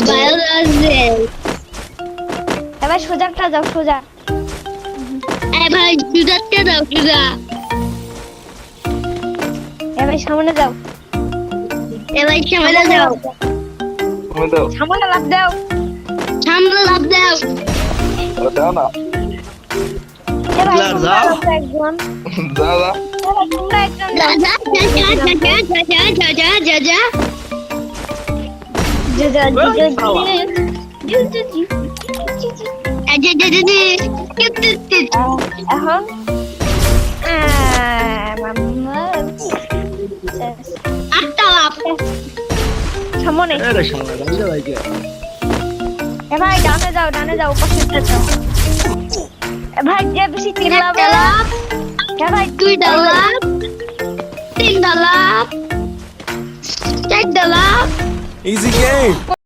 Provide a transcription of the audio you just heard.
Biology. এবার সোজাটা যাও সোজা। এবার জুদাতে দাও জুদা। এবার সামনে যাও। এবার সামনে দাও। তুমি দাও। সামনে লাফ দাও। সামনে লাভ দাও। দাও না। এবার এবার তোমরা যাও। লাফ দাও একজন। দাও দাও। এবার তোমরা একজন যা লাফ যা দাও। যা যা যা যা যা যা যা যা। যা, যা, যা, যা, শালা। যা, যা, যা, যা। যা যা যা যা। এখন মাম্মা শেষ। আটটা লাভ। সামনে এরে শালা রাইজা ভাইকে। এবার ডানে যাও পাশে যাও। এবার যে বেশি চিল্লাবে একটা লাভ। এবার দুইটা লাভ। তিনটা লাভ। চারটা লাভ। Easy game.